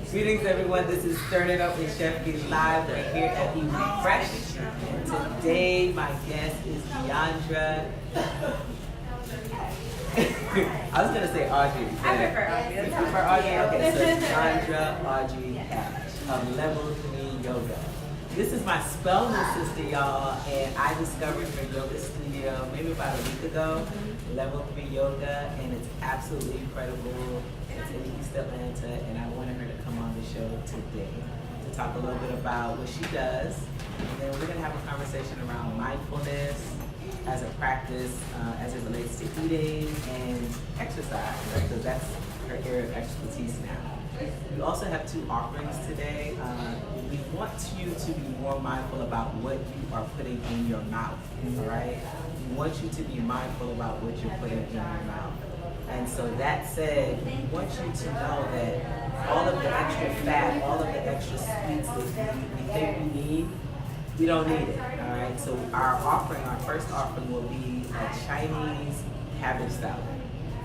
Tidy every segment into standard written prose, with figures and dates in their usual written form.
Greetings everyone, this is Stirring It Up with Chef Beee live. We're here at Beee Fresh. And today my guest is Deandra. I was going to say Audrey. I prefer Audrey. You prefer Audrey? Okay, so Deandra Audrey Hatch of Level 3 Yoga. This is my spellman sister, y'all, and I discovered her yoga studio maybe about a week ago, Level 3 Yoga, and it's absolutely incredible. It's in East Atlanta, and I wanted her to come on the show today to talk a little bit about what she does. And then we're going to have a conversation around mindfulness as a practice as it relates to eating and exercise, right? Because that's her area of expertise now. We also have two offerings today. We want you to be more mindful about what you are putting in your mouth, all right? We want you to be mindful about what you're putting in your mouth. And so that said, we want you to know that all of the extra fat, all of the extra sweets that we think we need, we don't need it, all right? So our first offering will be a Chinese cabbage salad.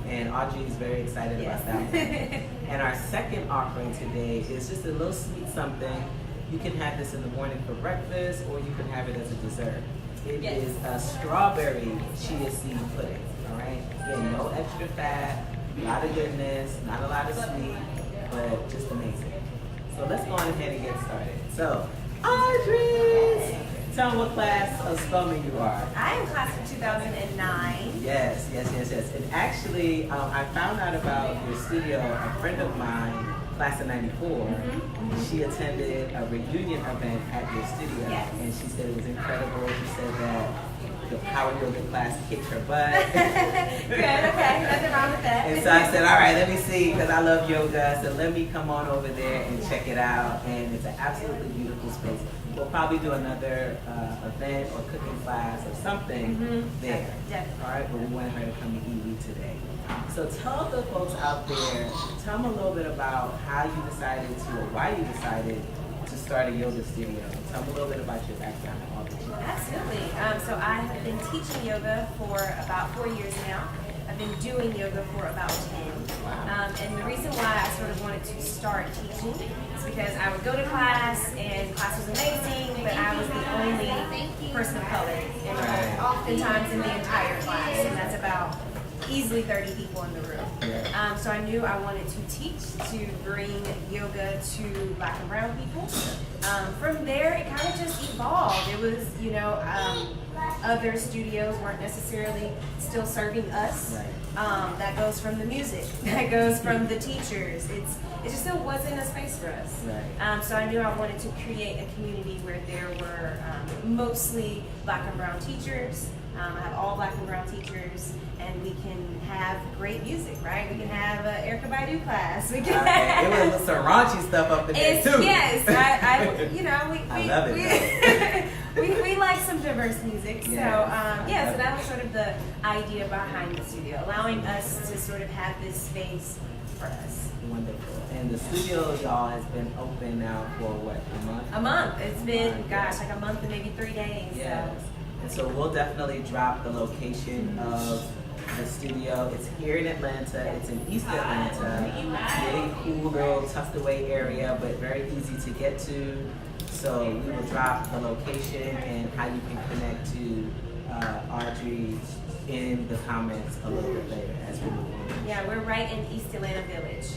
And Audrey is very excited about that one. And our second offering today is just a little sweet something. You can have this in the morning for breakfast, or you can have it as a dessert. It is a strawberry chia seed pudding, all right? Again, no extra fat, a lot of goodness, not a lot of sweet, but just amazing. So let's go on ahead and get started. So, Audrey! Tell them what class of spelling you are. I am class of 2009. Yes. And actually, I found out about your studio. A friend of mine, class of 94, she attended a reunion event at your studio. Yes. And she said it was incredible. She said that the power yoga class kicked her butt. Good, okay, nothing wrong with that. And so I said, all right, let me see, because I love yoga. So let me come on over there and check it out. And it's an absolutely beautiful space. We'll probably do another event or cooking class or something there. Definitely. All right, but we wanted her to come to eat today. So tell the folks out there, tell them a little bit about how you decided to, or why you decided to start a yoga studio. Tell them a little bit about your background and all that you do. Absolutely. So I have been teaching yoga for about 4 years now. I've been doing yoga for about 10. Wow. And the reason why I sort of wanted to start teaching is because I would go to class, and class was amazing, but I was the only person of color, and oftentimes in the entire class, and that's about easily 30 people in the room. So I knew I wanted to teach, to bring yoga to Black and brown people. From there, it kind of just evolved. It was, other studios weren't necessarily still serving us. That goes from the music, that goes from the teachers. It just still wasn't a space for us. So I knew I wanted to create a community where there were mostly Black and brown teachers. I have all Black and brown teachers, and we can have great music, right? We can have an Erykah Badu class. We can It was some raunchy stuff up in there too. Yes, I love it. we like some diverse music. So Yes. so that was sort of the idea behind the studio, allowing us to sort of have this space for us. Wonderful. And the studio, y'all, has been open now for what, a month? A month. It's been, like a month and maybe 3 days. Yes. And so we'll definitely drop the location of the studio. It's here in Atlanta. It's in East Atlanta. Really cool little tucked away area, but very easy to get to. So we will drop the location and how you can connect to Audrey in the comments a little bit later as we move on. Yeah, we're right in East Atlanta Village.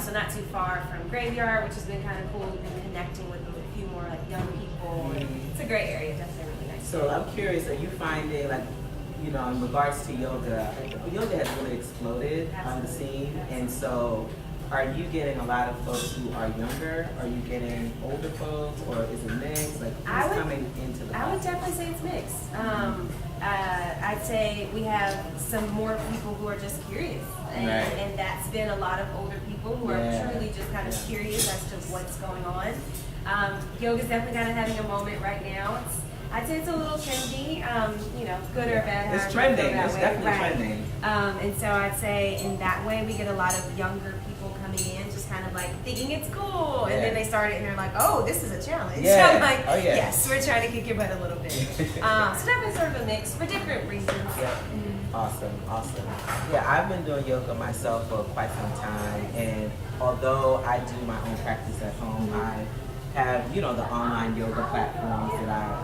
So not too far from Graveyard, which has been kind of cool. We've been connecting with a few more young people. It's a great area, definitely really nice. So I'm curious, are you finding, in regards to yoga has really exploded on the scene, and so are you getting a lot of folks who are younger? Are you getting older folks, or is it mixed? Who's coming into the I would definitely say it's mixed. I'd say we have some more people who are just curious, and that's been a lot of older people who are truly just kind of curious as to what's going on. Yoga's definitely kind of having a moment right now. I'd say it's a little trendy, good or bad. It's trending. It's definitely trending. And so I'd say in that way we get a lot of younger people coming in, just kind of like thinking it's cool, and then they start it and they're like, oh, this is a challenge. Yeah. So I'm like, oh, yeah. yes, we're trying to kick your butt a little bit. So definitely sort of a mix for different reasons. Awesome, awesome. Yeah, I've been doing yoga myself for quite some time, and although I do my own practice at home, I have, the online yoga platforms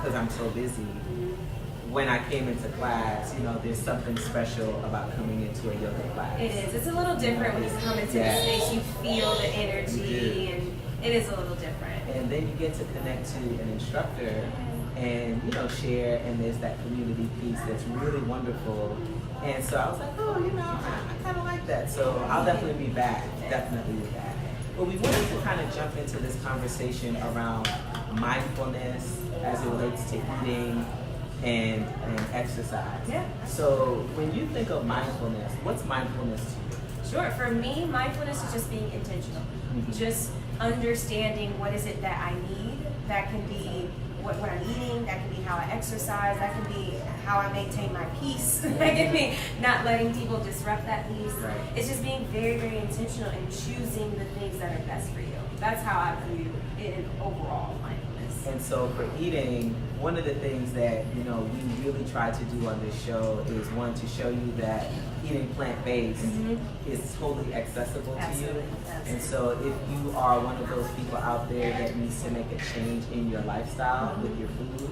because I'm so busy. When I came into class, there's something special about coming into a yoga class. It is. It's a little different when you come into the space. You feel the energy, and it is a little different. And then you get to connect to an instructor and, share, and there's that community piece that's really wonderful. And so I was like, I kind of like that. So I'll definitely be back. But we wanted to kind of jump into this conversation around mindfulness as it relates to eating and exercise. Yeah. So when you think of mindfulness, what's mindfulness to you? Sure. For me, mindfulness is just being intentional. Mm-hmm. Just understanding what is it that I need. That can be what I'm eating. That can be how I exercise. That can be how I maintain my peace. That can be not letting people disrupt that peace. Right. It's just being very, very intentional and choosing the things that are best for you. That's how I view it in overall mindfulness. And so for eating, one of the things that we really try to do on this show is one, to show you that eating plant-based is totally accessible to you. And so if you are one of those people out there that needs to make a change in your lifestyle with your food,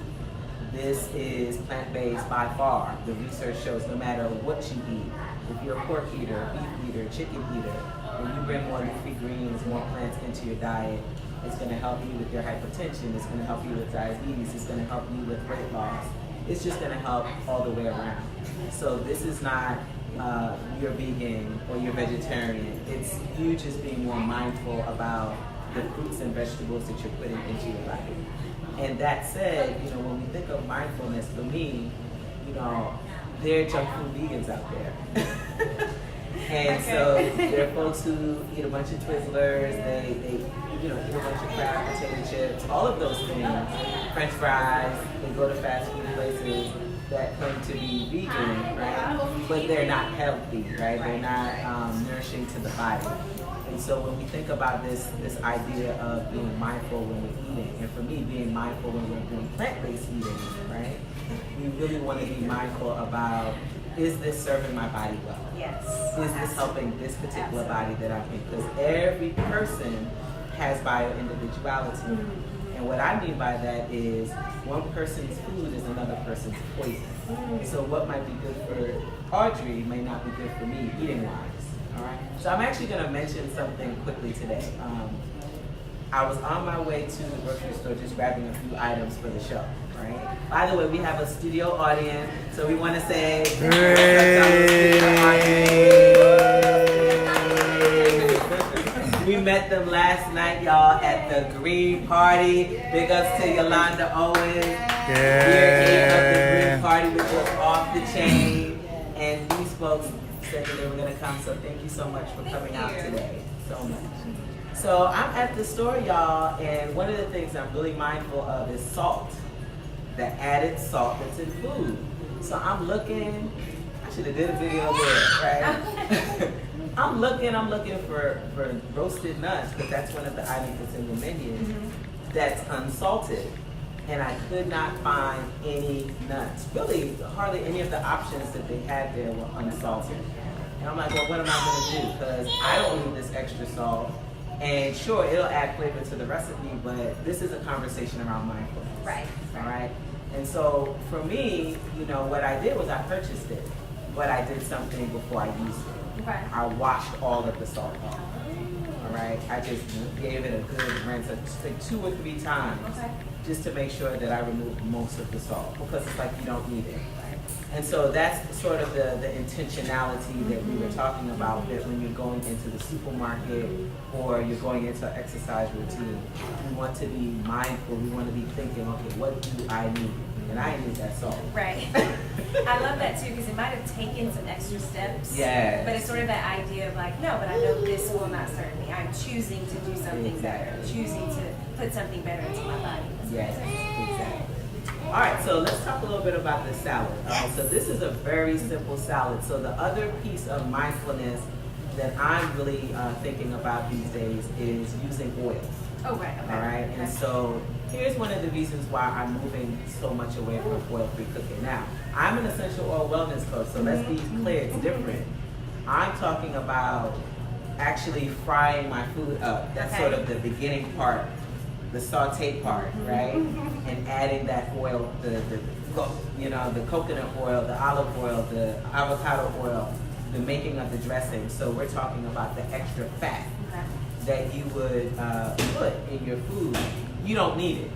this is plant-based by far. The research shows no matter what you eat, if you're a pork eater, beef eater, chicken eater, when you bring more leafy greens, more plants into your diet, it's going to help you with your hypertension, it's going to help you with diabetes, it's going to help you with weight loss. It's just going to help all the way around. So this is not you're vegan or you're vegetarian. It's you just being more mindful about the fruits and vegetables that you're putting into your body. And that said, when we think of mindfulness, for me, there are junk food vegans out there. And so there are folks who eat a bunch of Twizzlers, they eat a bunch of crab, potato chips, all of those things, French fries, they go to fast food places that claim to be vegan, right? But they're not healthy, right? They're not nourishing to the body. And so when we think about this idea of being mindful when we're eating, and for me, being mindful when we're doing plant-based eating, right? We really want to be mindful about, is this serving my body well? Yes. Is this helping this particular body that I'm in? Because every person has bio-individuality. And what I mean by that is one person's food is another person's poison. So what might be good for Audrey may not be good for me eating-wise. All right. So I'm actually going to mention something quickly today. I was on my way to the grocery store just grabbing a few items for the show, right? By the way, we have a studio audience, so we want to say, we met them last night, y'all, at the Green Party. Big ups to Yolanda Owens. Year 8 of the Green Party, which was off the chain. And these folks said that they were going to come, so thank you so much for coming out today. So much. So I'm at the store, y'all, and one of the things I'm really mindful of is salt. The added salt that's in food. So I'm looking, I should have did a video there, right? I'm looking for roasted nuts, because that's one of the items that's in the menu that's unsalted. And I could not find any nuts. Really, hardly any of the options that they had there were unsalted. And I'm like, well, what am I going to do? Because I don't need this extra salt. And sure, it'll add flavor to the recipe, but this is a conversation around mindfulness. Right. All right? And so for me, what I did was I purchased it, but I did something before I used it. Okay. I washed all of the salt off. All right? I just gave it a good rinse, like 2 or 3 times, just to make sure that I removed most of the salt, because it's like you don't need it. And so that's sort of the intentionality that we were talking about, that when you're going into the supermarket or you're going into an exercise routine, we want to be mindful, we want to be thinking, okay, what do I need? And I need that salt. Right. I love that too, because it might have taken some extra steps. Yes. But it's sort of that idea of like, no, but I know this will not serve me. I'm choosing to do something better. I'm choosing to put something better into my body. Yes, exactly. All right, so let's talk a little bit about this salad. So this is a very simple salad. So the other piece of mindfulness that I'm really thinking about these days is using oil. Oh, right. Okay. All right, and so here's one of the reasons why I'm moving so much away from oil-free cooking. Now, I'm an essential oil wellness coach, so let's be clear, it's different. I'm talking about actually frying my food up. That's sort of the beginning part, the saute part, right? And adding that oil, the coconut oil, the olive oil, the avocado oil, the making of the dressing. So we're talking about the extra fat that you would put in your food. You don't need it.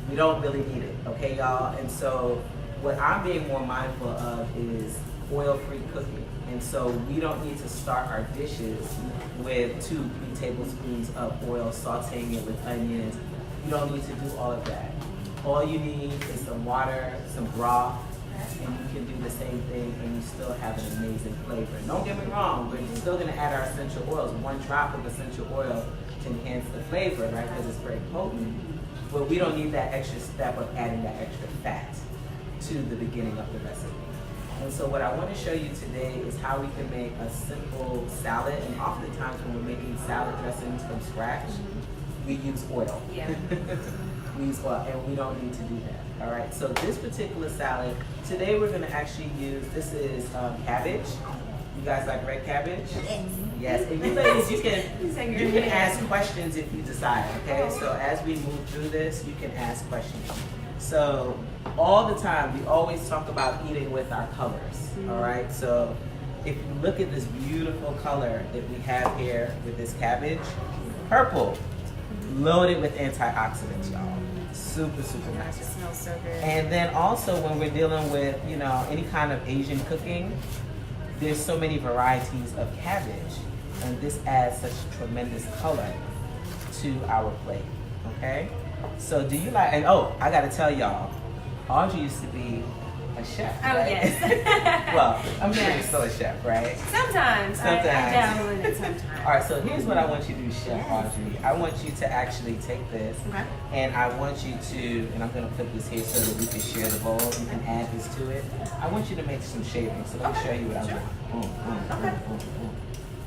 We don't really need it, okay, y'all? And so what I'm being more mindful of is oil-free cooking. And so we don't need to start our dishes with 2-3 tablespoons of oil, sauteing it with onions. You don't need to do all of that. All you need is some water, some broth, and you can do the same thing and you still have an amazing flavor. Don't get me wrong, we're still gonna add our essential oils. 1 drop of essential oil to enhance the flavor, right? Because it's very potent. But we don't need that extra step of adding that extra fat to the beginning of the recipe. And so what I want to show you today is how we can make a simple salad. And oftentimes when we're making salad dressings from scratch, we use oil. Yeah. We use oil, and we don't need to do that. All right. So this particular salad today, we're going to actually use. This is cabbage. You guys like red cabbage? Yes. And you ladies, you can ask questions if you decide. Okay. So as we move through this, you can ask questions. So all the time, we always talk about eating with our colors. All right. So if you look at this beautiful color that we have here with this cabbage, purple, loaded with antioxidants, y'all. Super, super nice. It smells so good. And then also when we're dealing with, any kind of Asian cooking, there's so many varieties of cabbage, and this adds such tremendous color to our plate. Okay? So do you like, and I gotta tell y'all, Audrey used to be a chef, Oh, right? yes. Well, I'm sure you're still a chef, right? Sometimes. I dabble in it sometimes. All right, so here's what I want you to do, Chef Audrey. I want you to actually take this, and I want you to, and I'm gonna put this here so that we can share the bowl. You can add this to it. I want you to make some shavings. So let me show you what I want. Boom, boom, boom, boom, boom.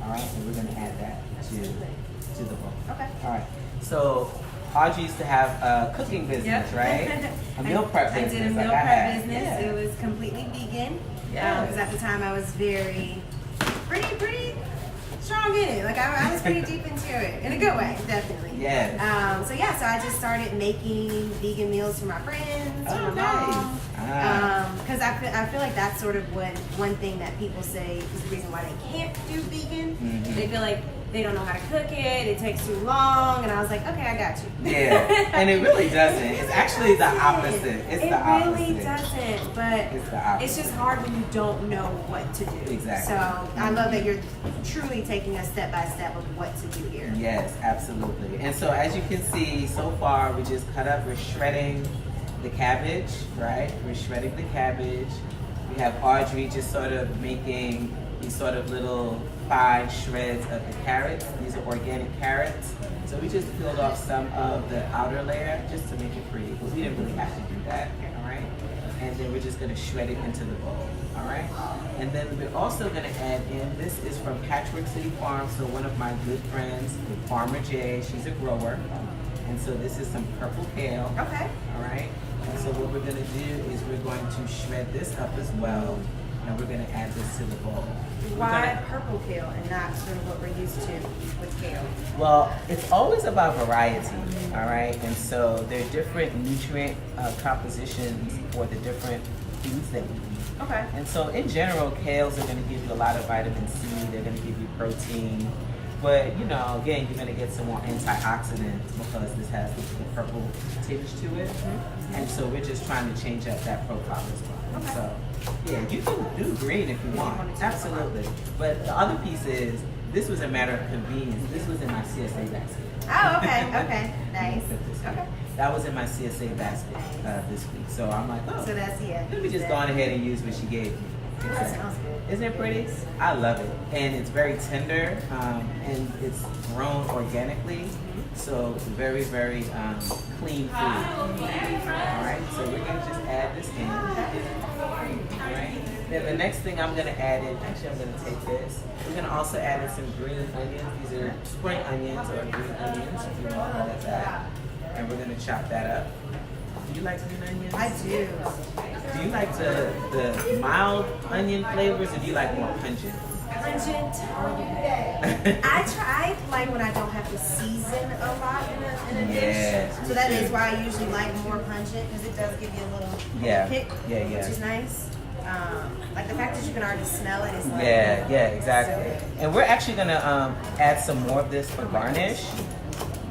All right, and we're gonna add that to the bowl. Okay. All right, so Audrey used to have a cooking business, right? A meal prep business. I did a meal prep business. Yeah. It was completely vegan. Because at the time I was pretty strong in it. Like I was pretty deep into it in a good way, definitely. Yes. So I just started making vegan meals for my friends, for my mom. Because I feel like that's sort of one thing that people say is the reason why they can't do vegan. Mm-hmm. They feel like they don't know how to cook it takes too long, and I was like, okay, I got you. Yeah, and it really doesn't. It's actually the opposite. It really doesn't, but it's just hard when you don't know what to do. Exactly. So I love that you're truly taking us step by step of what to do here. Yes, absolutely. And so as you can see, so far we just we're shredding the cabbage, right? We're shredding the cabbage. We have Audrey just sort of making these sort of little fine shreds of the carrots. These are organic carrots. So we just peeled off some of the outer layer just to make it pretty, because we didn't really have to do that, all right? And then we're just gonna shred it into the bowl, all right? And then we're also gonna add in, this is from Patchwork City Farm, so one of my good friends, Farmer Jay, she's a grower. And so this is some purple kale, okay, all right? And so what we're gonna do is we're going to shred this up as well, and we're gonna add this to the bowl. Why purple kale and not sort of what we're used to with kale? Well, it's always about variety, all right? And so there are different nutrient compositions for the different foods that we eat. Okay. And so in general, kales are gonna give you a lot of vitamin C, they're gonna give you protein. But, again, you're gonna get some more antioxidants because this has the purple tinge to it. Mm-hmm. And so we're just trying to change up that profile as well. Okay. So, yeah, you can do green if you want, absolutely. But the other piece is, this was a matter of convenience. This was in my CSA basket. Oh, okay, nice. Okay. That was in my CSA basket this week. So I'm like, so that's, let me just go on ahead and use what she gave me. Exactly. That sounds good. Isn't it pretty? I love it. And it's very tender, and it's grown organically. So it's very, very clean food. All right, so we're gonna just add this in. All right. Then the next thing I'm gonna add in, actually I'm gonna take this. We're gonna also add in some green onions. These are spring onions or green onions, if you want to call that. And we're gonna chop that up. Do you like green onions? I do. Do you like the mild onion flavors, or do you like more pungent? Pungent. I like when I don't have to season a lot in a Yes, dish. me So that too. is why I usually like more pungent, because it does give you a little kick, which is nice. Like the fact that you can already smell it is like exactly. so And we're actually gonna add some more of this for garnish,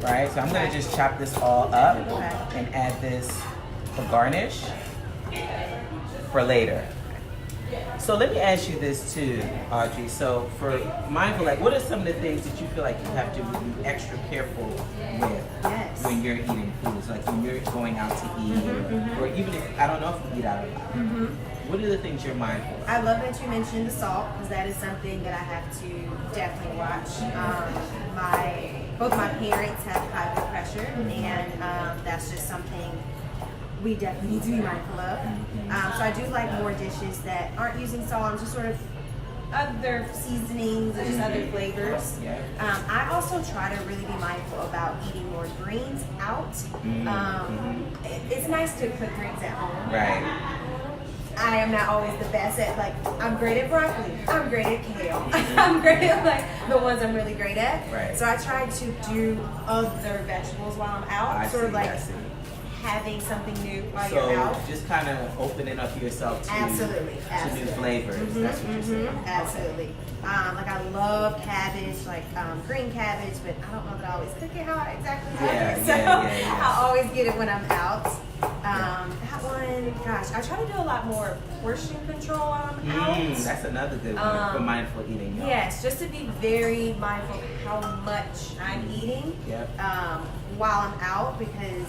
right? So I'm gonna just chop this all up and add this for garnish for later. So let me ask you this too, Audrey. So for mindful, like, what are some of the things that you feel like you have to be extra careful with when you're eating foods, like when you're going out to eat, or even if I don't know if you eat out a lot. What are the things you're mindful of? I love that you mentioned the salt, because that is something that I have to definitely watch. Both my parents have high blood pressure, and that's just something we definitely need to be mindful of. So I do like more dishes that aren't using salt, and just sort of other seasonings and just other flavors. I also try to really be mindful about eating more greens out. It's nice to cook greens at home. Right. I am not always the best at, like, I'm great at broccoli, I'm great at kale, I'm great at, like, the ones I'm really great at. Right. So I try to do other vegetables while I'm out, having something new while you're out. So just kind of opening up yourself to Absolutely. new flavors. That's what you're saying. Absolutely. Like, I love cabbage, like green cabbage, but I don't know that I always cook it how I exactly like it. So I always get it when I'm out. That one, gosh, I try to do a lot more portion control while I'm out. That's another good one for mindful eating. Y'all. Yes, just to be very mindful of how much I'm eating while I'm out, because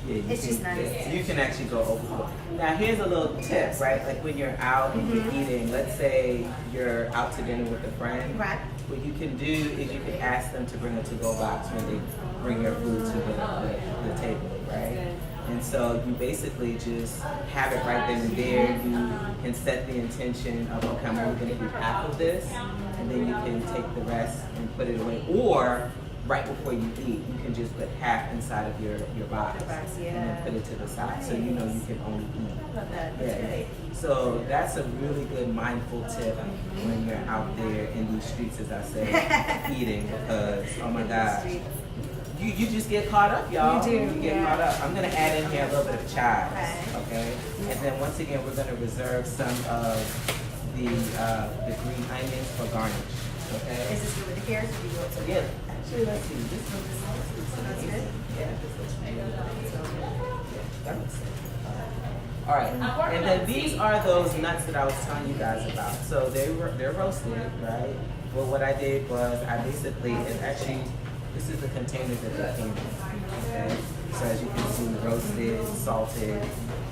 it's just nice. You can actually go overboard. Now here's a little tip, right? Like when you're out and you're eating, let's say you're out to dinner with a friend. Right. What you can do is you can ask them to bring a to-go box when they bring your food to the table, right? And so you basically just have it right then and there. You can set the intention of, okay, I'm only going to eat half of this, and then you can take the rest and put it away. Or right before you eat, you can just put half inside of your box and then put it to the side, so you know you can only eat. I love that. So that's a really good mindful tip when you're out there in these streets, as I say, eating, because oh my gosh, you just get caught up, y'all. You do. You get caught up. I'm gonna add in here a little bit of chives, okay? And then once again, we're gonna reserve some of the green onions for garnish. Okay. Is this good with the carrots, or do you want to? Yeah. Actually, let's see. This looks good. Yeah, this looks really good. So, yeah, that looks good. All right, and then these are those nuts that I was telling you guys about. So they're roasted, right? Well, what I did was I basically, and actually, this is the container that they came in. Okay, so as you can see, roasted, salted,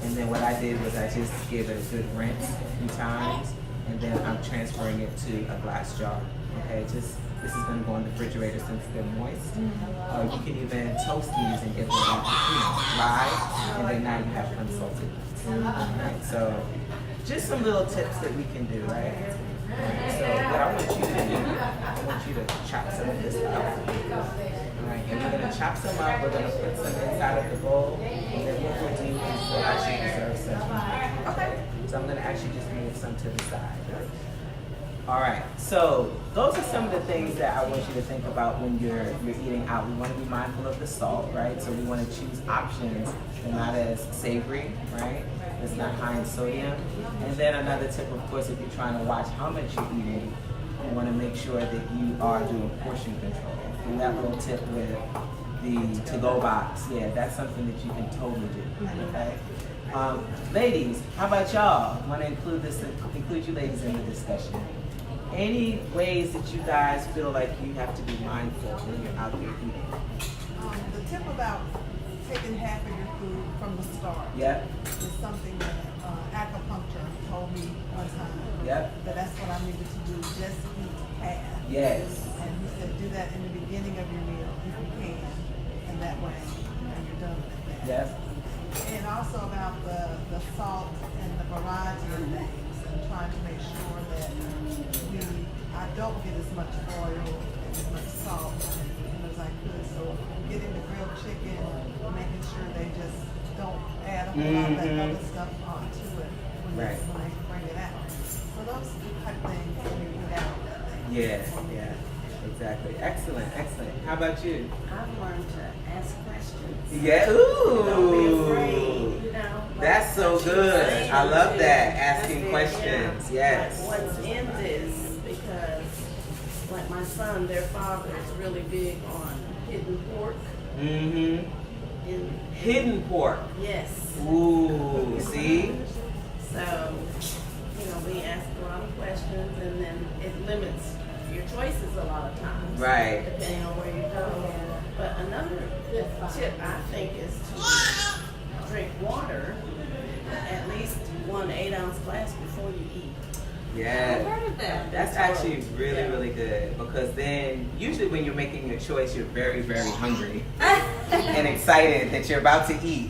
and then what I did was I just gave it a good rinse a few times, and then I'm transferring it to a glass jar. Okay, this is going to go in the refrigerator since they're moist. You can even toast these and get them live, and then now you have unsalted. Right, so just some little tips that we can do, right? So what I want you to do, I want you to chop some of this up. Alright, and we're going to chop some up, we're going to put some inside of the bowl, and then what we'll do is we'll actually reserve some. Okay. So I'm going to actually just move some to the side. Alright, so those are some of the things that I want you to think about when you're eating out. We want to be mindful of the salt, right? So we want to choose options that are not as savory, right? It's not high in sodium. And then another tip, of course, if you're trying to watch how much you're eating, you want to make sure that you are doing portion control. And that little tip with the to-go box, yeah, that's something that you can totally do, okay? Ladies, how about y'all? I want to include you ladies in the discussion. Any ways that you guys feel like you have to be mindful when you're out there eating? The tip about taking half of your food from the start is something that acupuncture told me one time. That's what I needed to do, just eat half. Yes. And he said do that in the beginning of your meal if you can, and that way you're done with that. Yes. And also about the salt and the variety of things. and trying to make sure that I don't get as much oil and as much salt as I could. So getting the grilled chicken, making sure they just don't add a whole lot of that other stuff onto it when they bring it out. So those type of things when you get out. Yeah, exactly. Excellent. How about you? I've learned to ask questions. Yeah, Don't be ooh. afraid, you know. That's so good. I love that, asking questions. Yes. Like what's in this, because like my son, their father is really big on hidden pork. Hidden pork. Yes. Ooh, see? So, you know, we ask a lot of questions, and then it limits your choices a lot of times. Right. Depending on where you go. But another good tip, I think, is to drink water, at least 1 8-ounce glass before you eat. Yeah. I've heard of that. That's actually really good, because then usually when you're making your choice, you're very hungry and excited that you're about to eat.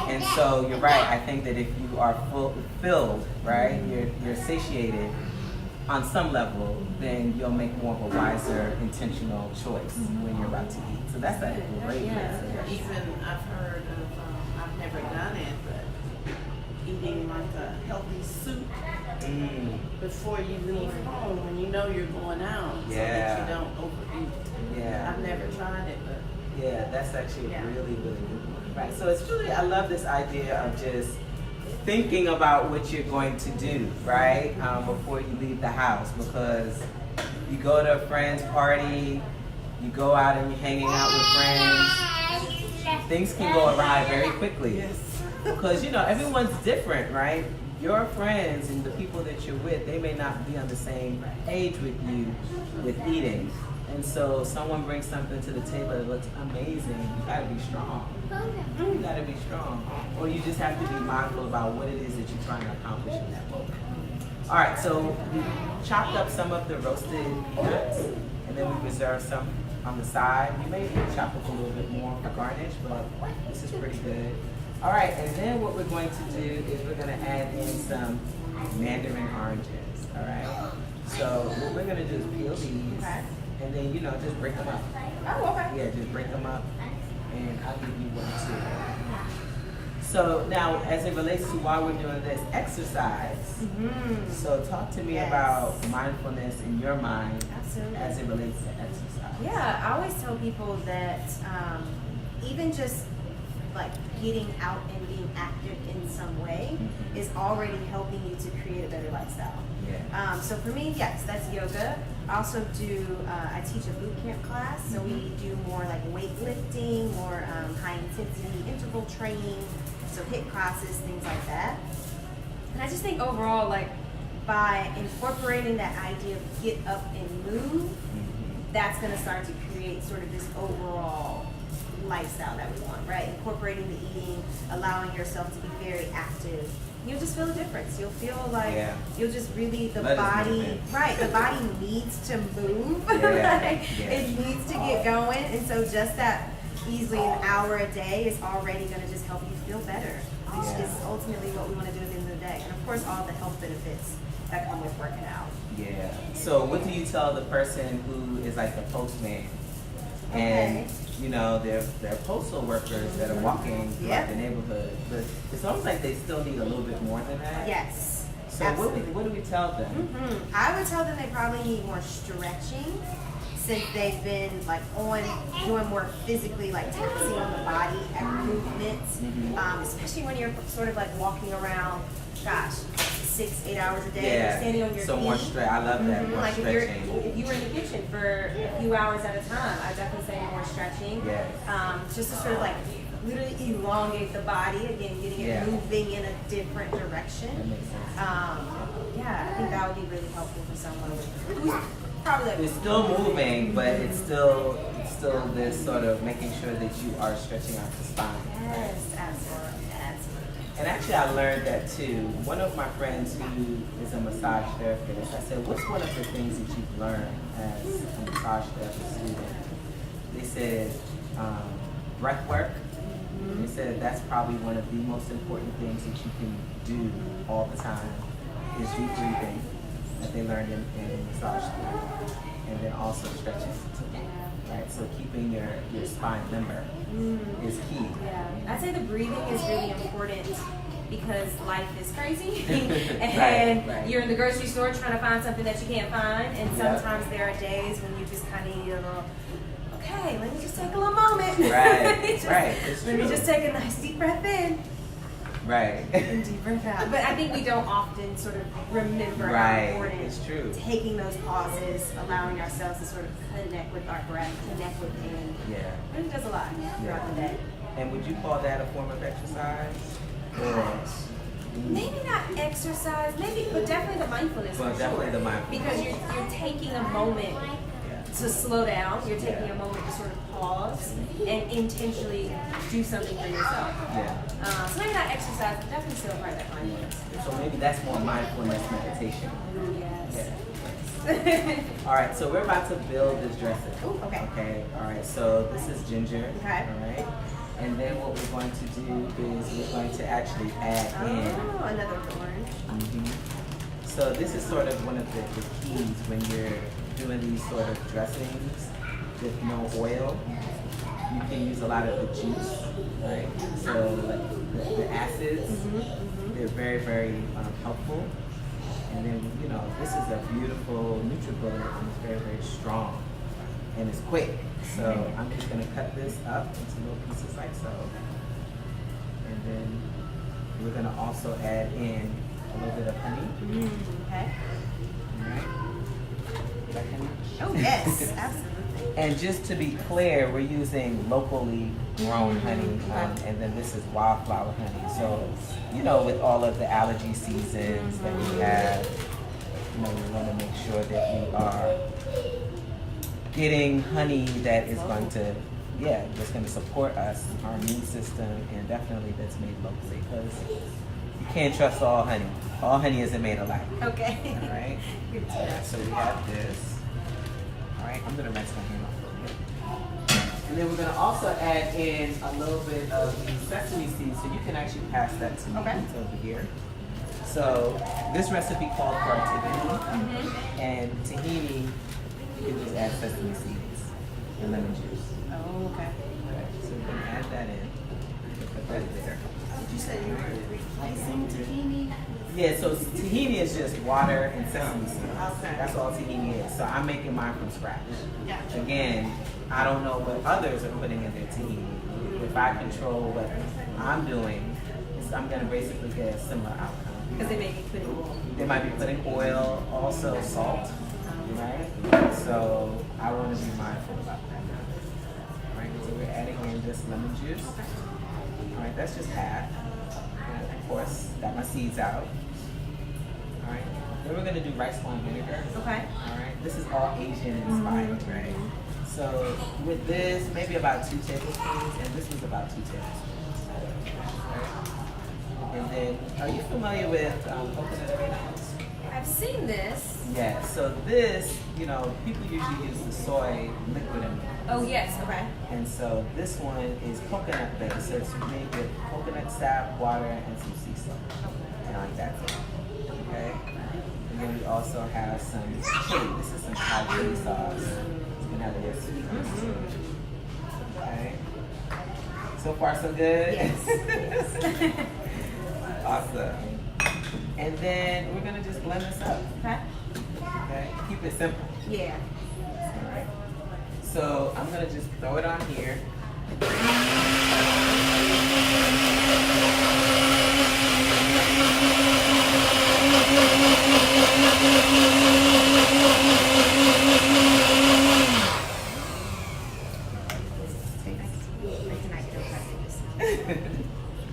And so you're right. I think that if you are filled, right, you're satiated on some level, then you'll make more of a wiser, intentional choice when you're about to eat. So that's a great message. Even I've heard of, I've never done it, but eating like a healthy soup before you leave home when you know you're going out, so that you don't overeat. Yeah. I've never tried it, but yeah, that's actually a really good one. Right. So it's really, I love this idea of just thinking about what you're going to do, right, before you leave the house, because you go to a friend's party, you go out and you're hanging out with friends, things can go awry very quickly. Yes. Because, you know, everyone's different, right? Your friends and the people that you're with, they may not be on the same page with you with eating. And so someone brings something to the table that looks amazing, you gotta be strong. You gotta be strong. Or you just have to be mindful about what it is that you're trying to accomplish in that moment. All right, so we chopped up some of the roasted nuts, and then we reserved some on the side. We may chop up a little bit more for garnish, but this is pretty good. All right, and then what we're going to do is we're gonna add in some mandarin oranges, all right? So what we're gonna do is peel these, and then, you know, just break them up. Oh, okay. Yeah, just break them up, and I'll give you one too. So now, as it relates to why we're doing this exercise, so talk to me about mindfulness in your mind as it relates to exercise. Yeah, I always tell people that even just like getting out and being active in some way is already helping you to create a better lifestyle. Yeah. So for me, yes, that's yoga. I also do, I teach a boot camp class, so we do more like weightlifting, more high intensity interval training, so HIIT classes, things like that. And I just think overall, like by incorporating that idea of get up and move, that's gonna start to create sort of this overall lifestyle that we want, right? Incorporating the eating, allowing yourself to be very active. You'll just feel a difference. You'll feel like you'll just really, the body needs to move. It needs to get going. And so just that easily an hour a day is already going to just help you feel better, which is ultimately what we want to do at the end of the day. And of course, all the health benefits that come with working out. Yeah. So what do you tell the person who is like the postman? And you know, they're postal workers that are walking throughout the neighborhood, but it's almost like they still need a little bit more than that. Yes. So what do we tell them? I would tell them they probably need more stretching, since they've been like doing more physically like taxing on the body and movements, especially when you're sort of like walking around, 6-8 hours a day, you're standing on your feet. So more stretch. I love that. More like stretching. if you were in the kitchen for a few hours at a time, I definitely say more stretching. Just to sort of like literally elongate the body, again, getting it moving in a different direction. That makes sense. I think that would be really helpful for someone who's probably like, it's still moving, but it's still this sort of making sure that you are stretching out the spine. Yes, absolutely. And actually, I learned that too. One of my friends who is a massage therapist, I said, what's one of the things that you've learned as a massage therapist student? They said, breath work. They said that's probably one of the most important things that you can do all the time, is deep breathing that they learned in massage school, and then also stretching. Right, so keeping your spine limber is key. Yeah, I'd say the breathing is really important because life is crazy, and you're in the grocery store trying to find something that you can't find, and sometimes there are days when you just kind of need a little. Okay, let me just take a little moment. Right, Let me just take a nice deep breath in. Right. And deep breath out. But I think we don't often sort of remember how important it's true. Taking those pauses, allowing ourselves to sort of connect with our breath, connect with pain. Yeah. Really does a lot throughout the day. And would you call that a form of exercise? Maybe not exercise, but definitely the mindfulness. Well, definitely the mindfulness. Because you're taking a moment to slow down. You're taking a moment to sort of pause and intentionally do something for yourself. Yeah. So maybe not exercise, but definitely still part of that mindfulness. So maybe that's more mindfulness meditation. Yes. Yeah. All right, so we're about to build this dressing. Ooh, okay. Okay. All right. So this is ginger. Okay. All right. And then what we're going to do is we're going to actually add in. Oh, another orange. So this is sort of one of the keys when you're doing these sort of dressings with no oil. You can use a lot of the juice, right? So like the acids, they're very, very helpful. And then, you know, this is a beautiful NutriBullet and it's very, very strong. And it's quick. So I'm just gonna cut this up into little pieces like so. And then we're gonna also add in a little bit of honey. Okay. All right. Like honey? Oh yes, absolutely. And just to be clear, we're using locally grown honey, and then this is wildflower honey. So, you know, with all of the allergy seasons that we have, you know, we want to make sure that we are getting honey that is going to, that's going to support us, our immune system, and definitely that's made locally, because you can't trust all honey. All honey isn't made alike. Okay. All right. So we have this. All right, I'm gonna rinse my hand off a little bit. And then we're gonna also add in a little bit of the sesame seeds, so you can actually pass that to me. It's over here. So this recipe called for tahini, and tahini, you can just add sesame seeds and lemon juice. Oh, okay. So we're gonna add that in. Put that there. You said you were replacing tahini? Yeah, so tahini is just water and sesame seeds. Okay. That's all tahini is. So I'm making mine from scratch. Gotcha. Again, I don't know what others are putting in their tahini. If I control what I'm doing, I'm going to basically get a similar outcome. Because they may be putting oil. They might be putting oil, also salt, right? So I want to be mindful about that. All right, so we're adding in this lemon juice. All right, that's just half. And of course, got my seeds out. All right, then we're gonna do rice wine vinegar. Okay. All right, this is all Asian inspired, right? So with this, maybe about 2 tablespoons, and this was about 2 tablespoons. Right? And then, are you familiar with coconut oils? I've seen this. Yeah, so this, you know, people usually use the soy liquid in it. Oh yes, okay. And so this one is coconut based, so it's made with coconut sap, water, and some sea salt. And like that's it. Okay? And then we also have some chili. This is some Thai chili sauce. It's gonna have a little sweetness to it. Okay? So far so good? Yes. Awesome. And then we're gonna just blend this up. Okay. Okay? Keep it simple. Yeah. Alright. So I'm gonna just throw it on here.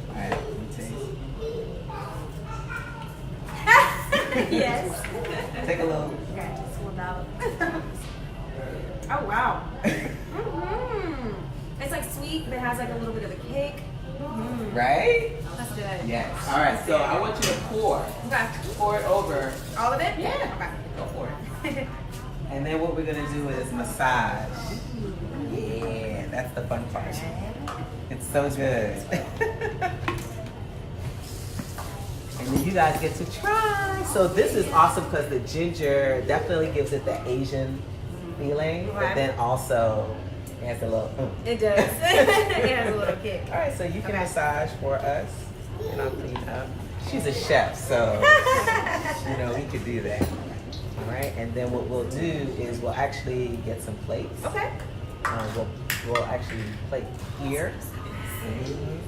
Alright, let me taste. Yes. Take a little. Okay, just one out. Oh wow. It's like sweet, but it has like a little bit of a kick. Right? That's good. Yes. Alright, so I want you to pour. Okay. Pour it over. All of it? Yeah. Okay. Go for it. And then what we're gonna do is massage. Yeah, that's the fun part. It's so good. And then you guys get to try. So this is awesome because the ginger definitely gives it the Asian feeling, but then also it has a little It does. It has a little kick. All right, so you can massage for us and I'll clean up. She's a chef, so you know we could do that. All right, and then what we'll do is we'll actually get some plates. Okay. We'll actually plate here,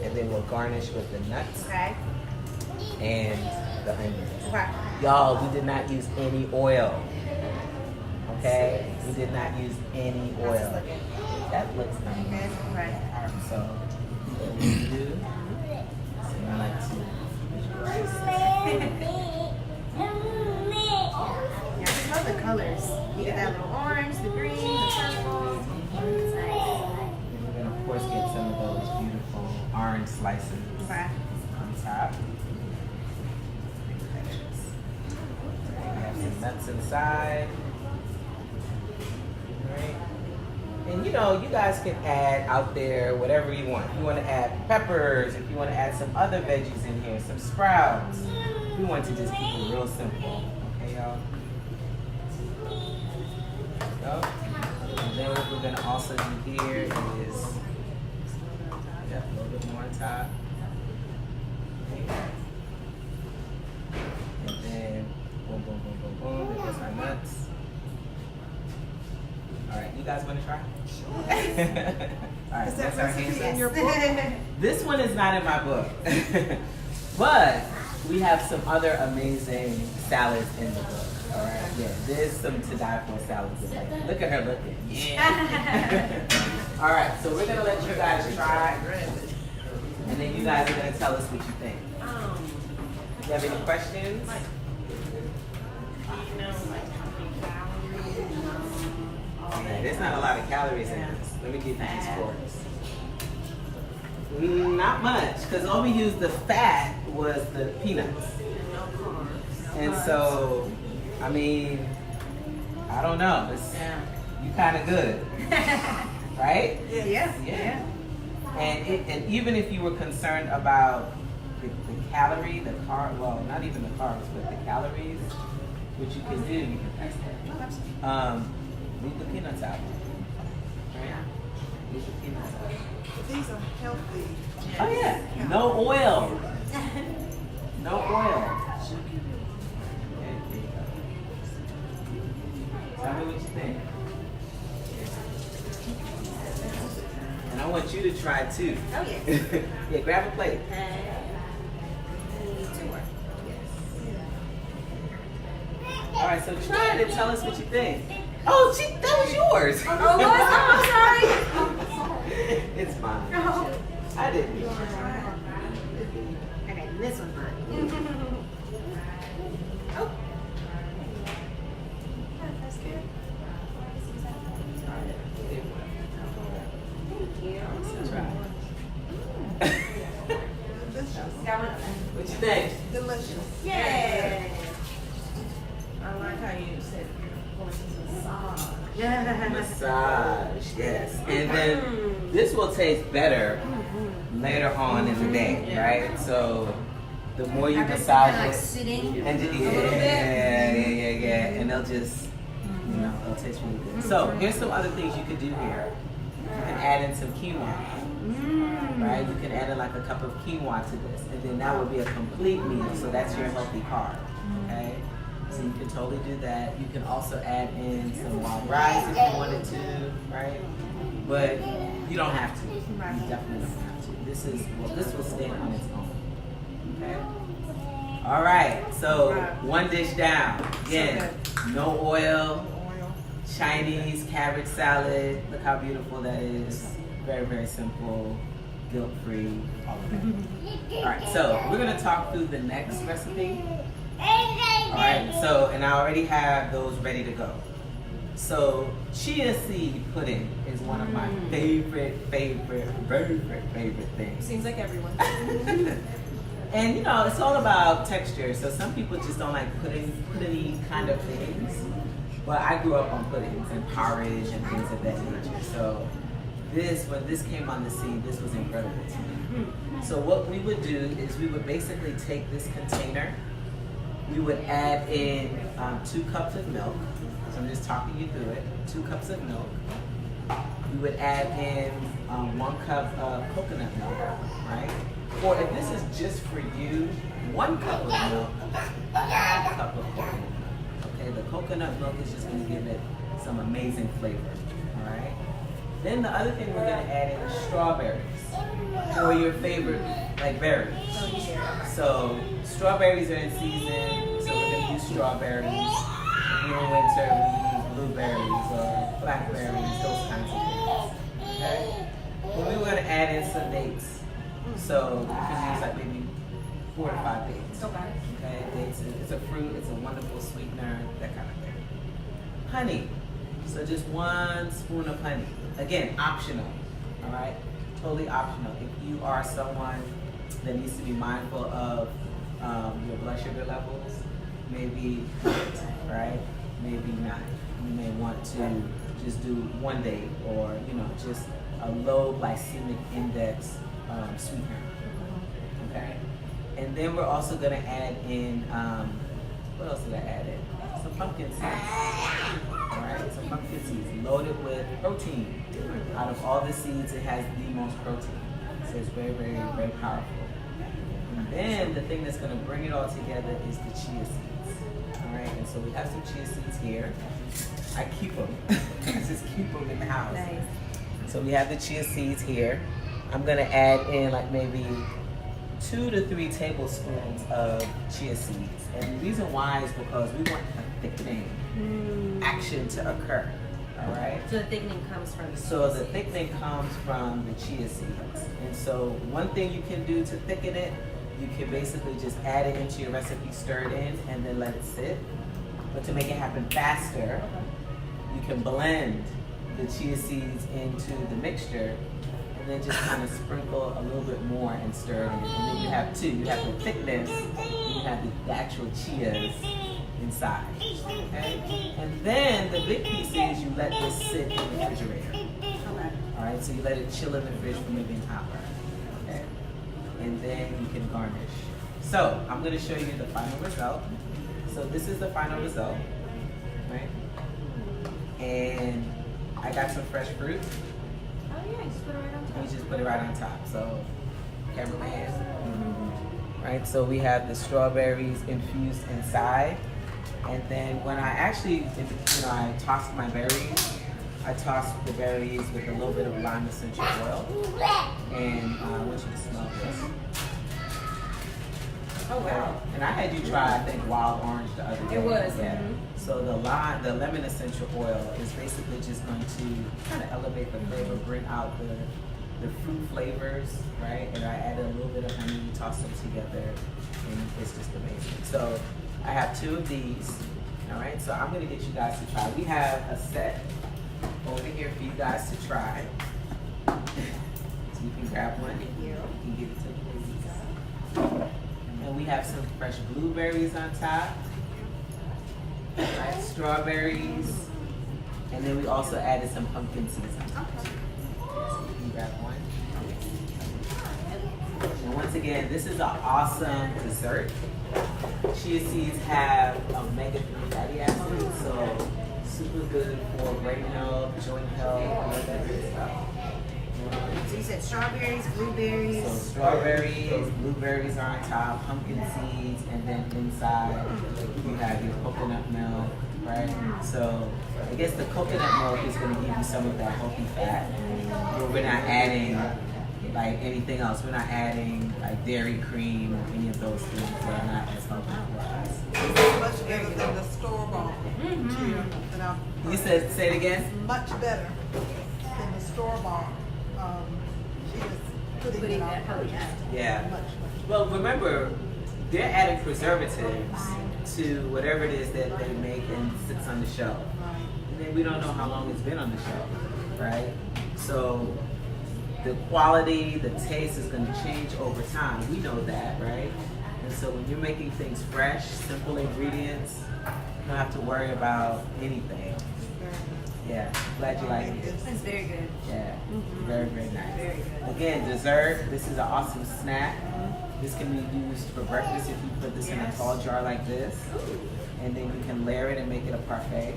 and then we'll garnish with the nuts and the onions. Okay. Y'all, we did not use any oil. Okay, we did not use any oil. That looks nice. Right. So what we do, so I like to visualize Yeah, I love the colors. You get that little orange, the green, the purple. It's nice. We're gonna of course get some of those beautiful orange slices on top. We have some nuts inside. Right. And you know, you guys can add out there whatever you want. If you want to add peppers, if you want to add some other veggies in here, some sprouts. We want to just keep it real simple. Okay, y'all? And then what we're gonna also do here is a little bit more on top. And then boom, boom, boom, boom, boom. There goes our nuts. All right, you guys want to try? Sure. All right, that's our hands in your book? This one is not in my book, but we have some other amazing salads in the book. All right, yeah, there's some to die for salads. Look at her looking. Yeah. All right, so we're gonna let you guys try, and then you guys are gonna tell us what you think. You have any questions? Yeah, there's not a lot of calories in this. Let me give you these scores. Not much, because all we used the fat was the peanuts. And so, I mean, I don't know. It's, you kind of good, right? Yeah. And even if you were concerned about the calorie, the carb, well, not even the carbs, but the calories, what you can do, you can test that. Leave the peanuts out. Right? Leave the peanuts out. These are healthy. Oh yeah. No oil. No oil. Okay, there you go. Tell me what you think. And I want you to try too. Oh yeah. Yeah, grab a plate. All right, so try it and tell us what you think. Oh, that was yours. Oh, I'm sorry. It's fine. I didn't. Okay, this one's mine. Oh. That's good. Thank you. Try. Delicious. What you think? Delicious. Yay. I like how you said massage. Massage, yes. And then this will taste better later on in the day, right? So the more you massage it, sitting and yeah, and they'll just, they'll taste really good. So here's some other things you could do here. You can add in some quinoa, right? You can add in like a cup of quinoa to this, and then that will be a complete meal. So that's your healthy carb, okay? So you can totally do that. You can also add in some wild rice if you wanted to, right? But you don't have to. You definitely don't have to. This will stand on its own. Okay? All right. So one dish down. Again, no oil, Chinese cabbage salad. Look how beautiful that is. Very, very simple, guilt-free, all of that. All right. So we're gonna talk through the next recipe. Alright, so, and I already have those ready to go. So, chia seed pudding is one of my favorite things. Seems like everyone. And it's all about texture. So some people just don't like pudding kind of things. But I grew up on puddings and porridge and things of that nature. So when this came on the scene, this was incredible to me. So what we would do is we would basically take this container, we would add in 2 cups of milk. So I'm just talking you through it. 2 cups of milk. We would add in 1 cup of coconut milk, right? Or if this is just for you, 1 cup of milk, 1/2 cup of coconut milk. Okay, the coconut milk is just going to give it some amazing flavor. All right. Then the other thing we're going to add in is strawberries, or your favorite like berries. So strawberries are in season, so we're going to use strawberries. In winter, we use blueberries or blackberries, those kinds of things. Okay. Then we were going to add in some dates. So you can use like maybe 4 to 5 dates. Okay, dates. It's a fruit. It's a wonderful sweetener. That kind of thing. Honey. So just 1 spoon of honey. Again, optional. All right, totally optional. If you are someone that needs to be mindful of your blood sugar levels, maybe right, maybe not. You may want to just do 1 day, or just a low glycemic index sweetener. Okay, and then we're also going to add in what else did I add in? Some pumpkin seeds. All right, some pumpkin seeds loaded with protein. Out of all the seeds, it has the most protein. So it's very, very, very powerful. And then the thing that's going to bring it all together is the chia seeds. All right, and so we have some chia seeds here. I keep them. I just keep them in the house. Nice. So we have the chia seeds here. I'm going to add in like maybe 2 to 3 tablespoons of chia seeds. And the reason why is because we want a thickening action to occur. All right. So the thickening comes from the So the thickening comes from the chia seeds. And so one thing you can do to thicken it, you can basically just add it into your recipe, stir it in, and then let it sit. But to make it happen faster, you can blend the chia seeds into the mixture, and then just kind of sprinkle a little bit more and stir it in. And then you have 2. You have the thickness, and you have the actual chias inside. Okay? And then the big piece is you let this sit in the refrigerator. All right, so you let it chill in the fridge for maybe an hour. Okay? And then you can garnish. So I'm going to show you the final result. So this is the final result, right? And I got some fresh fruit. Oh yeah, just put it right on top. We just put it right on top. So cameraman. Right, so we have the strawberries infused inside. And then when I actually, I tossed my berries, I tossed the berries with a little bit of lime essential oil. And I want you to smell this. Oh wow. And I had you try, I think, wild orange the other day. It was. Yeah. So the lemon essential oil is basically just going to kind of elevate the flavor, bring out the fruit flavors, right? And I added a little bit of honey, tossed them together, and it's just amazing. So I have 2 of these. All right, so I'm gonna get you guys to try. We have a set over here for you guys to try. So you can grab one. You can give it to the ladies. And we have some fresh blueberries on top, right? Strawberries, and then we also added some pumpkin seeds on top. So you can grab one. And once again, this is an awesome dessert. Chia seeds have omega-3 fatty acids, so super good for brain health, joint health, all that good stuff. So you said strawberries, blueberries. So strawberries, blueberries are on top, pumpkin seeds, and then inside you have your coconut milk, right? So I guess the coconut milk is going to give you some of that healthy fat, but we're not adding like anything else. We're not adding like dairy cream or any of those things that are not as healthy for us. It's much better than the store-bought chia that I'm. You said, say it again? It's much better than the store-bought chia pudding Pudding that I that purchased. Yeah. Much. Well, remember, they're adding preservatives to whatever it is that they make and sits on the shelf. Right. And then we don't know how long it's been on the shelf, right? So the quality, the taste is going to change over time. We know that, right? And so when you're making things fresh, simple ingredients, you don't have to worry about anything. Yeah, glad you like it. It's very good. Yeah, very, very nice. Very good. Again, dessert. This is an awesome snack. This can be used for breakfast if you put this in a tall jar like this. And then you can layer it and make it a parfait,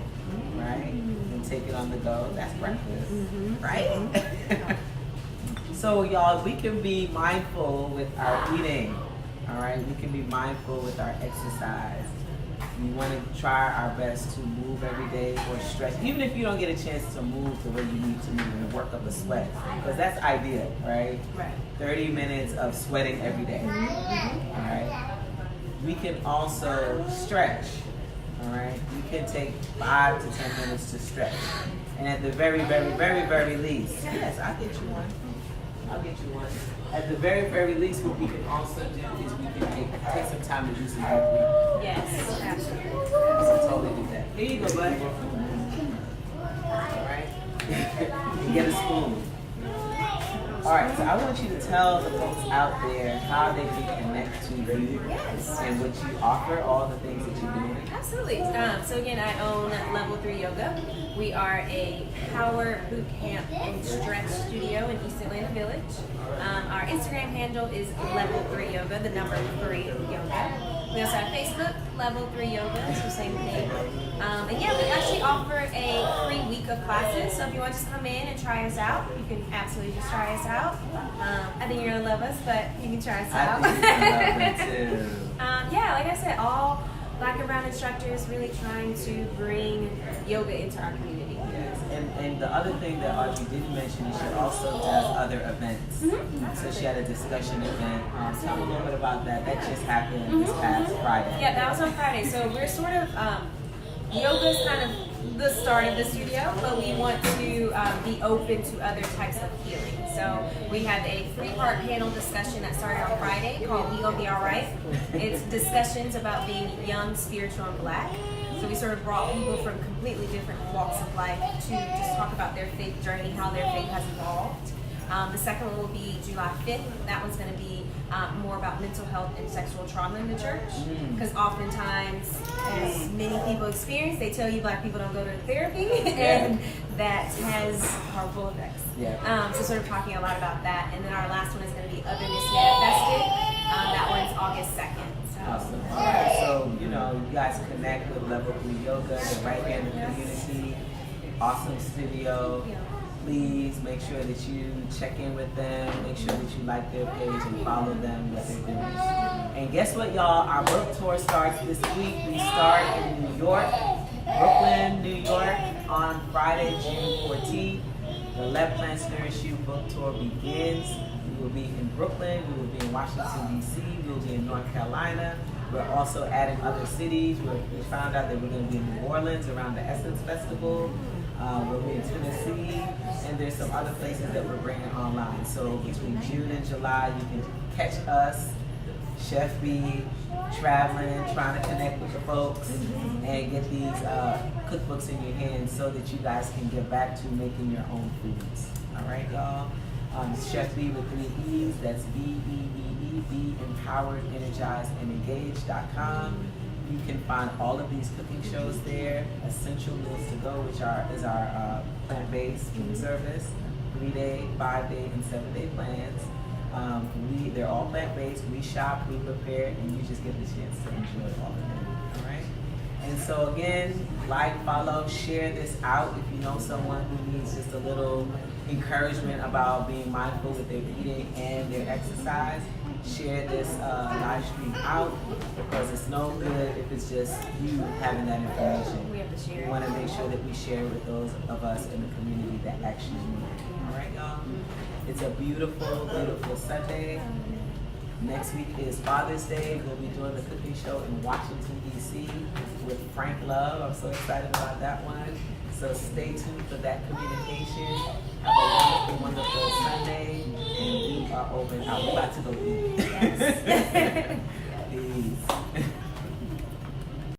right? And take it on the go. That's breakfast, right? So y'all, we can be mindful with our eating, all right? We can be mindful with our exercise. We want to try our best to move every day or stretch, even if you don't get a chance to move the way you need to move and work up a sweat, because that's ideal, right? Right. 30 minutes of sweating every day, all right? We can also stretch, all right? You can take 5 to 10 minutes to stretch. And at the very, very, very, very least, yes, I'll get you one. I'll get you one. At the very, very least, what we can also do is we can take some time to do some breathing. Yes, absolutely. So totally do that. Here you go, bud. All right. And get a spoon. All right, so I want you to tell the folks out there how they can connect to you and what you offer, all the things that you're doing. Absolutely. So again, I own Level 3 Yoga. We are a power boot camp and stretch studio in East Atlanta Village. Our Instagram handle is Level 3 Yoga, the number 3 Yoga. We also have Facebook, Level 3 Yoga, it's the same name. And yeah, we actually offer a free week of classes. So if you want to just come in and try us out, you can absolutely just try us out. I think you're gonna love us, but you can try us out. I think you're gonna love it too. Yeah, like I said, all Black and brown instructors really trying to bring yoga into our community. Yes, and the other thing that Audrey didn't mention is she also does other events. So she had a discussion event. Tell me a little bit about that. That just happened this past Friday. Yeah, that was on Friday. So we're sort of, yoga's kind of the start of the studio, but we want to be open to other types of healing. So we had a 3-part panel discussion that started on Friday called We Gonna Be Alright. It's discussions about being young, spiritual, and Black. So we sort of brought people from completely different walks of life to just talk about their faith journey, how their faith has evolved. The second one will be July 5th. That one's going to be more about mental health and sexual trauma in the church. Because oftentimes, as many people experience, they tell you Black people don't go to therapy, and that has harmful effects. So sort of talking a lot about that. And then our last one is going to be Otherness Manifested. That one's August 2nd. Awesome. All right, so you guys connect with Level 3 Yoga. They're right here in the community. Awesome studio. Please make sure that you check in with them. Make sure that you like their page and follow them, what they're doing. And guess what, y'all? Our book tour starts this week. We start in New York, Brooklyn, New York, on Friday, June 14th. The Let Plants Nourish You book tour begins. We will be in Brooklyn. We will be in Washington, D.C. We will be in North Carolina. We're also adding other cities. We found out that we're going to be in New Orleans around the Essence Festival. We'll be in Tennessee, and there's some other places that we're bringing online. So between June and July, you can catch us, Chef Beee, traveling, trying to connect with the folks, and get these cookbooks in your hands so that you guys can get back to making your own foods. All right, y'all? Chef Beee with 3 E's, that's B-E-E-E, Be Empowered, Energized, and Engaged.com. You can find all of these cooking shows there. Essential Meals to Go, which is our plant-based food service, 3-day, 5-day, and 7-day plans. They're all plant-based. We shop, we prepare, and you just get the chance to enjoy all of them. All right. And so again, like, follow, share this out if you know someone who needs just a little encouragement about being mindful with their eating and their exercise. Share this live stream out, because it's no good if it's just you having that information. We have to share. We want to make sure that we share with those of us in the community that actually need it. All right, y'all? It's a beautiful, beautiful Sunday. Next week is Father's Day. We'll be doing the cooking show in Washington, D.C. with Frank Love. I'm so excited about that one. So stay tuned for that communication. Have a wonderful, wonderful Sunday. And we are over and out. We're about to go eat.